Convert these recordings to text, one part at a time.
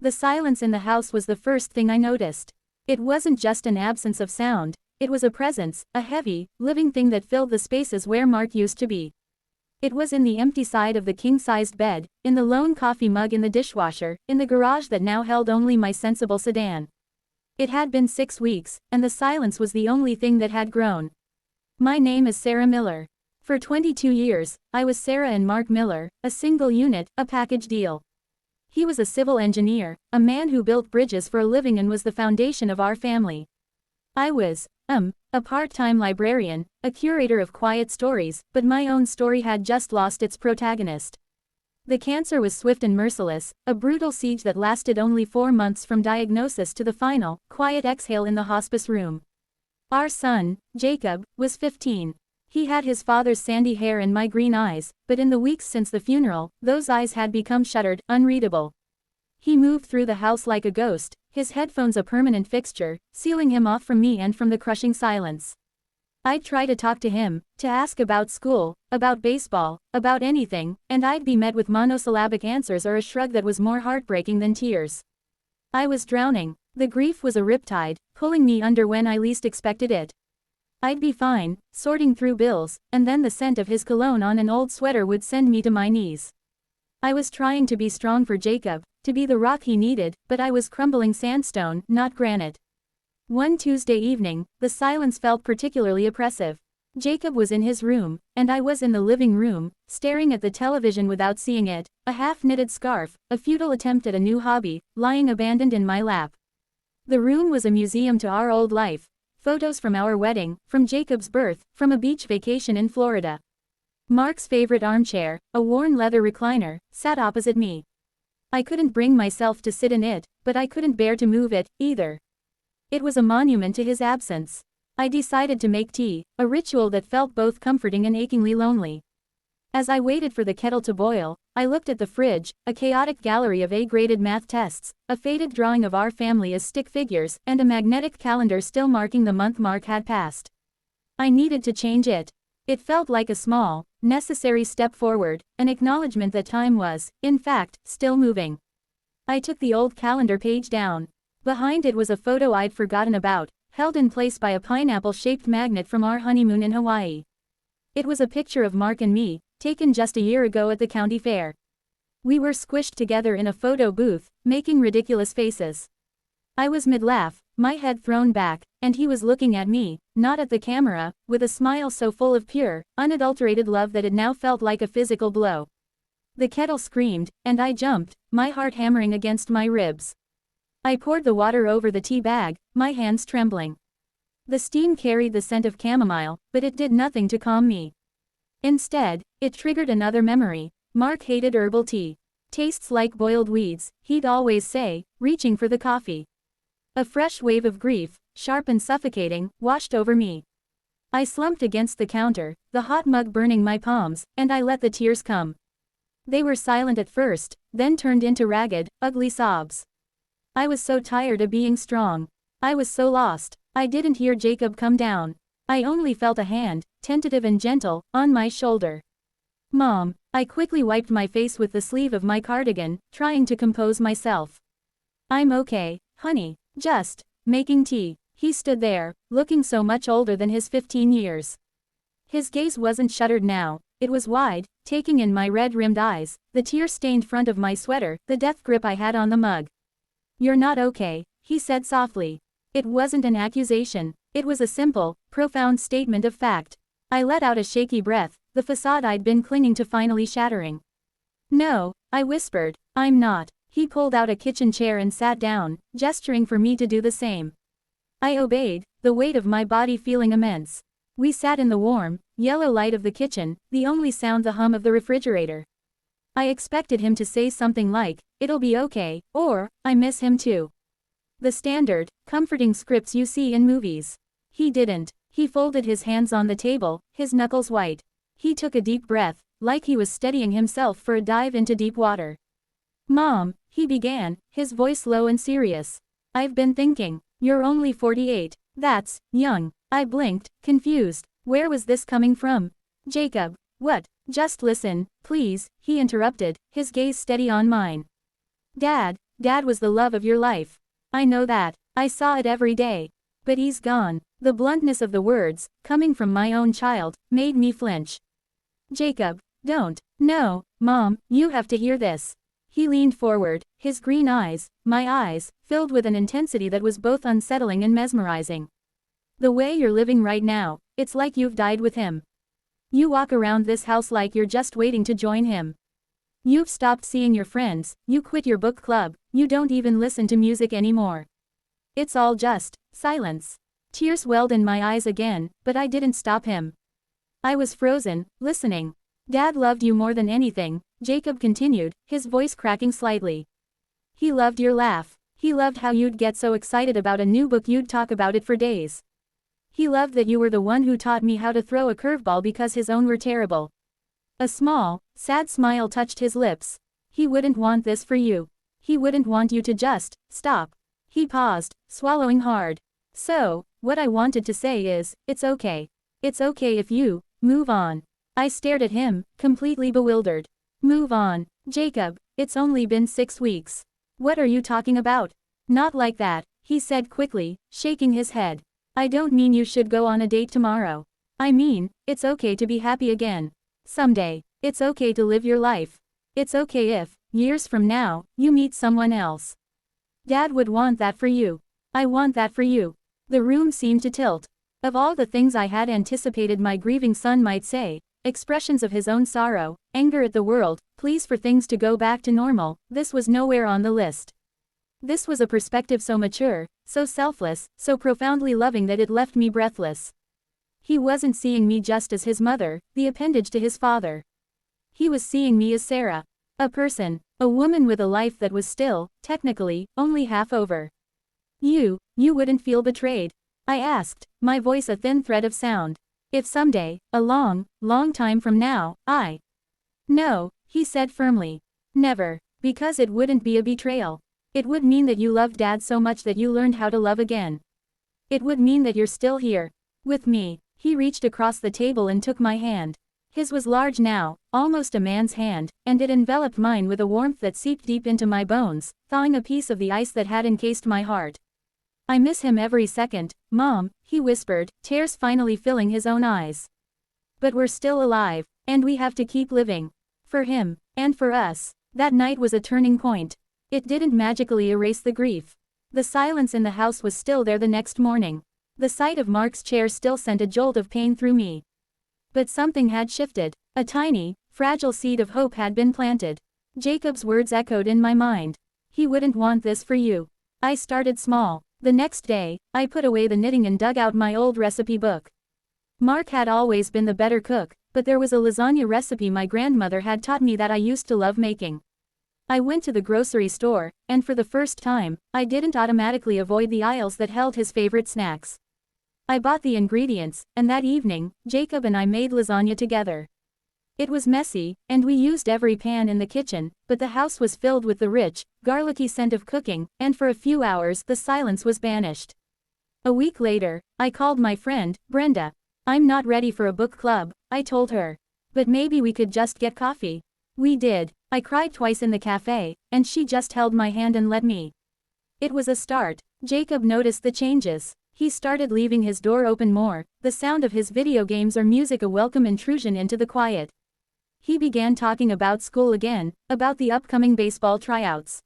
The silence in the house was the first thing I noticed. It wasn't just an absence of sound, it was a presence, a heavy, living thing that filled the spaces where Mark used to be. It was in the empty side of the king-sized bed, in the lone coffee mug in the dishwasher, in the garage that now held only my sensible sedan. It had been 6 weeks, and the silence was the only thing that had grown. My name is Sarah Miller. For 22 years, I was Sarah and Mark Miller, a single unit, a package deal. He was a civil engineer, a man who built bridges for a living and was the foundation of our family. I was, a part-time librarian, a curator of quiet stories, but my own story had just lost its protagonist. The cancer was swift and merciless, a brutal siege that lasted only 4 months from diagnosis to the final, quiet exhale in the hospice room. Our son, Jacob, was 15. He had his father's sandy hair and my green eyes, but in the weeks since the funeral, those eyes had become shuttered, unreadable. He moved through the house like a ghost, his headphones a permanent fixture, sealing him off from me and from the crushing silence. I'd try to talk to him, to ask about school, about baseball, about anything, and I'd be met with monosyllabic answers or a shrug that was more heartbreaking than tears. I was drowning. The grief was a riptide, pulling me under when I least expected it. I'd be fine, sorting through bills, and then the scent of his cologne on an old sweater would send me to my knees. I was trying to be strong for Jacob, to be the rock he needed, but I was crumbling sandstone, not granite. One Tuesday evening, the silence felt particularly oppressive. Jacob was in his room, and I was in the living room, staring at the television without seeing it, a half-knitted scarf, a futile attempt at a new hobby, lying abandoned in my lap. The room was a museum to our old life. Photos from our wedding, from Jacob's birth, from a beach vacation in Florida. Mark's favorite armchair, a worn leather recliner, sat opposite me. I couldn't bring myself to sit in it, but I couldn't bear to move it, either. It was a monument to his absence. I decided to make tea, a ritual that felt both comforting and achingly lonely. As I waited for the kettle to boil, I looked at the fridge, a chaotic gallery of A-graded math tests, a faded drawing of our family as stick figures, and a magnetic calendar still marking the month Mark had passed. I needed to change it. It felt like a small, necessary step forward, an acknowledgement that time was, in fact, still moving. I took the old calendar page down. Behind it was a photo I'd forgotten about, held in place by a pineapple-shaped magnet from our honeymoon in Hawaii. It was a picture of Mark and me, taken just a year ago at the county fair. We were squished together in a photo booth, making ridiculous faces. I was mid-laugh, my head thrown back, and he was looking at me, not at the camera, with a smile so full of pure, unadulterated love that it now felt like a physical blow. The kettle screamed, and I jumped, my heart hammering against my ribs. I poured the water over the tea bag, my hands trembling. The steam carried the scent of chamomile, but it did nothing to calm me. Instead, it triggered another memory. Mark hated herbal tea. Tastes like boiled weeds, he'd always say, reaching for the coffee. A fresh wave of grief, sharp and suffocating, washed over me. I slumped against the counter, the hot mug burning my palms, and I let the tears come. They were silent at first, then turned into ragged, ugly sobs. I was so tired of being strong. I was so lost. I didn't hear Jacob come down. I only felt a hand, tentative and gentle, on my shoulder. Mom. I quickly wiped my face with the sleeve of my cardigan, trying to compose myself. I'm okay, honey. Just making tea. He stood there, looking so much older than his 15 years. His gaze wasn't shuttered now, it was wide, taking in my red-rimmed eyes, the tear-stained front of my sweater, the death grip I had on the mug. You're not okay, he said softly. It wasn't an accusation. It was a simple, profound statement of fact. I let out a shaky breath, the facade I'd been clinging to finally shattering. No, I whispered, I'm not. He pulled out a kitchen chair and sat down, gesturing for me to do the same. I obeyed, the weight of my body feeling immense. We sat in the warm, yellow light of the kitchen, the only sound the hum of the refrigerator. I expected him to say something like, it'll be okay, or, I miss him too. The standard, comforting scripts you see in movies. He didn't. He folded his hands on the table, his knuckles white. He took a deep breath, like he was steadying himself for a dive into deep water. Mom, he began, his voice low and serious. I've been thinking, you're only 48. That's young. I blinked, confused. Where was this coming from? Jacob. What? Just listen, please, he interrupted, his gaze steady on mine. Dad, Dad was the love of your life. I know that. I saw it every day. But he's gone. The bluntness of the words, coming from my own child, made me flinch. Jacob, don't. No, Mom, you have to hear this. He leaned forward, his green eyes, my eyes, filled with an intensity that was both unsettling and mesmerizing. The way you're living right now, it's like you've died with him. You walk around this house like you're just waiting to join him. You've stopped seeing your friends, you quit your book club, you don't even listen to music anymore. It's all just silence. Tears welled in my eyes again, but I didn't stop him. I was frozen, listening. Dad loved you more than anything, Jacob continued, his voice cracking slightly. He loved your laugh. He loved how you'd get so excited about a new book you'd talk about it for days. He loved that you were the one who taught me how to throw a curveball because his own were terrible. A small, sad smile touched his lips. He wouldn't want this for you. He wouldn't want you to just stop. He paused, swallowing hard. So, what I wanted to say is, it's okay. It's okay if you move on. I stared at him, completely bewildered. Move on, Jacob, it's only been 6 weeks. What are you talking about? Not like that, he said quickly, shaking his head. I don't mean you should go on a date tomorrow. I mean, it's okay to be happy again. Someday. It's okay to live your life. It's okay if, years from now, you meet someone else. Dad would want that for you. I want that for you. The room seemed to tilt. Of all the things I had anticipated my grieving son might say, expressions of his own sorrow, anger at the world, pleas for things to go back to normal, this was nowhere on the list. This was a perspective so mature, so selfless, so profoundly loving that it left me breathless. He wasn't seeing me just as his mother, the appendage to his father. He was seeing me as Sarah. A person, a woman with a life that was still, technically, only half over. You wouldn't feel betrayed? I asked, my voice a thin thread of sound. If someday, a long, long time from now, No, he said firmly. Never, because it wouldn't be a betrayal. It would mean that you loved Dad so much that you learned how to love again. It would mean that you're still here. With me. He reached across the table and took my hand. His was large now, almost a man's hand, and it enveloped mine with a warmth that seeped deep into my bones, thawing a piece of the ice that had encased my heart. I miss him every second, Mom, he whispered, tears finally filling his own eyes. But we're still alive, and we have to keep living. For him, and for us. That night was a turning point. It didn't magically erase the grief. The silence in the house was still there the next morning. The sight of Mark's chair still sent a jolt of pain through me. But something had shifted. A tiny, fragile seed of hope had been planted. Jacob's words echoed in my mind. He wouldn't want this for you. I started small. The next day, I put away the knitting and dug out my old recipe book. Mark had always been the better cook, but there was a lasagna recipe my grandmother had taught me that I used to love making. I went to the grocery store, and for the first time, I didn't automatically avoid the aisles that held his favorite snacks. I bought the ingredients, and that evening, Jacob and I made lasagna together. It was messy, and we used every pan in the kitchen, but the house was filled with the rich, garlicky scent of cooking, and for a few hours the silence was banished. A week later, I called my friend, Brenda. I'm not ready for a book club, I told her. But maybe we could just get coffee. We did. I cried twice in the cafe, and she just held my hand and let me. It was a start. Jacob noticed the changes. He started leaving his door open more, the sound of his video games or music a welcome intrusion into the quiet. He began talking about school again, about the upcoming baseball tryouts.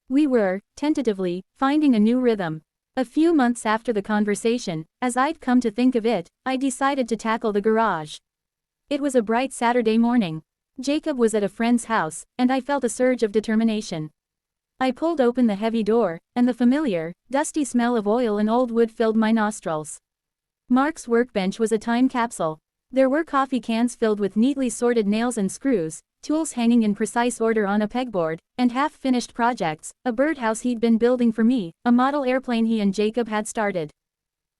We were, tentatively, finding a new rhythm. A few months after the conversation, as I'd come to think of it, I decided to tackle the garage. It was a bright Saturday morning. Jacob was at a friend's house, and I felt a surge of determination. I pulled open the heavy door, and the familiar, dusty smell of oil and old wood filled my nostrils. Mark's workbench was a time capsule. There were coffee cans filled with neatly sorted nails and screws, tools hanging in precise order on a pegboard, and half-finished projects, a birdhouse he'd been building for me, a model airplane he and Jacob had started.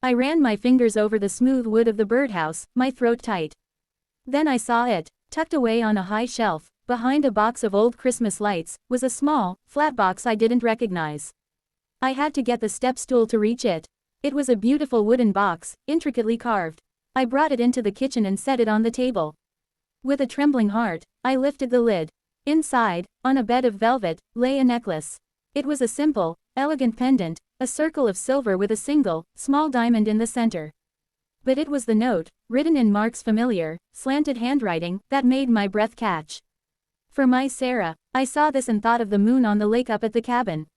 I ran my fingers over the smooth wood of the birdhouse, my throat tight. Then I saw it. Tucked away on a high shelf, behind a box of old Christmas lights, was a small, flat box I didn't recognize. I had to get the step stool to reach it. It was a beautiful wooden box, intricately carved. I brought it into the kitchen and set it on the table. With a trembling heart, I lifted the lid. Inside, on a bed of velvet, lay a necklace. It was a simple, elegant pendant, a circle of silver with a single, small diamond in the center. But it was the note, written in Mark's familiar, slanted handwriting, that made my breath catch. For my Sarah. I saw this and thought of the moon on the lake up at the cabin.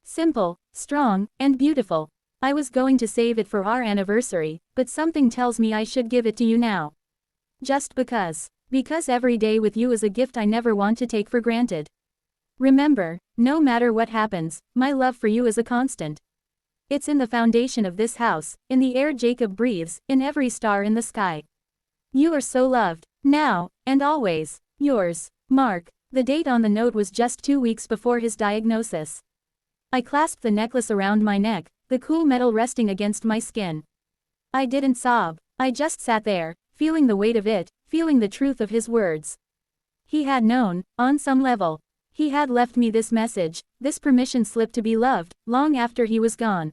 Simple, strong, and beautiful. I was going to save it for our anniversary, but something tells me I should give it to you now. Just because. Because every day with you is a gift I never want to take for granted. Remember, no matter what happens, my love for you is a constant. It's in the foundation of this house, in the air Jacob breathes, in every star in the sky. You are so loved, now, and always, yours, Mark. The date on the note was just 2 weeks before his diagnosis. I clasped the necklace around my neck, the cool metal resting against my skin. I didn't sob, I just sat there, feeling the weight of it, feeling the truth of his words. He had known, on some level. He had left me this message, this permission slip to be loved, long after he was gone.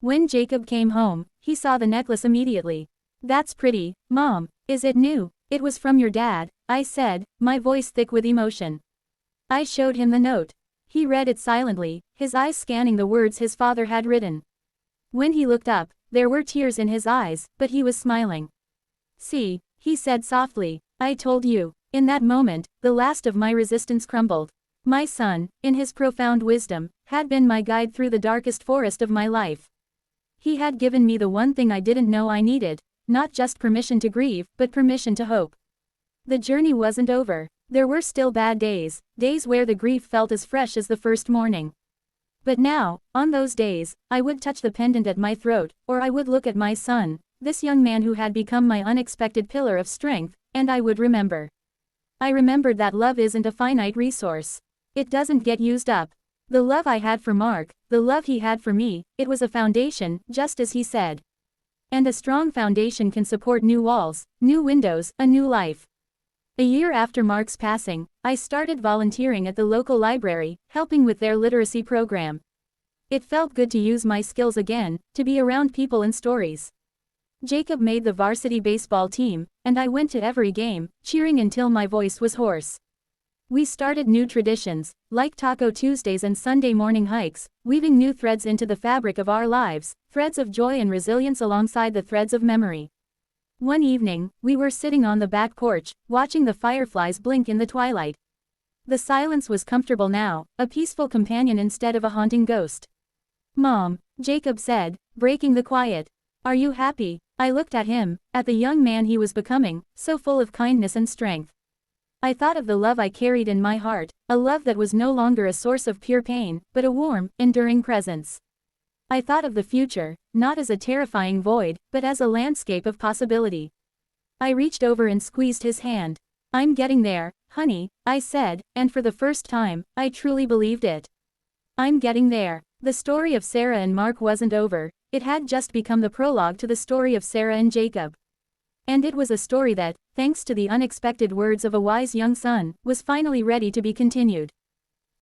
When Jacob came home, he saw the necklace immediately. That's pretty, Mom. Is it new? It was from your dad, I said, my voice thick with emotion. I showed him the note. He read it silently, his eyes scanning the words his father had written. When he looked up, there were tears in his eyes, but he was smiling. See, he said softly, I told you. In that moment, the last of my resistance crumbled. My son, in his profound wisdom, had been my guide through the darkest forest of my life. He had given me the one thing I didn't know I needed, not just permission to grieve, but permission to hope. The journey wasn't over. There were still bad days, days where the grief felt as fresh as the first morning. But now, on those days, I would touch the pendant at my throat, or I would look at my son, this young man who had become my unexpected pillar of strength, and I would remember. I remembered that love isn't a finite resource. It doesn't get used up. The love I had for Mark, the love he had for me, it was a foundation, just as he said. And a strong foundation can support new walls, new windows, a new life. A year after Mark's passing, I started volunteering at the local library, helping with their literacy program. It felt good to use my skills again, to be around people and stories. Jacob made the varsity baseball team, and I went to every game, cheering until my voice was hoarse. We started new traditions, like Taco Tuesdays and Sunday morning hikes, weaving new threads into the fabric of our lives, threads of joy and resilience alongside the threads of memory. One evening, we were sitting on the back porch, watching the fireflies blink in the twilight. The silence was comfortable now, a peaceful companion instead of a haunting ghost. Mom, Jacob said, breaking the quiet. Are you happy? I looked at him, at the young man he was becoming, so full of kindness and strength. I thought of the love I carried in my heart, a love that was no longer a source of pure pain, but a warm, enduring presence. I thought of the future, not as a terrifying void, but as a landscape of possibility. I reached over and squeezed his hand. I'm getting there, honey, I said, and for the first time, I truly believed it. I'm getting there. The story of Sarah and Mark wasn't over, it had just become the prologue to the story of Sarah and Jacob. And it was a story that, thanks to the unexpected words of a wise young son, was finally ready to be continued.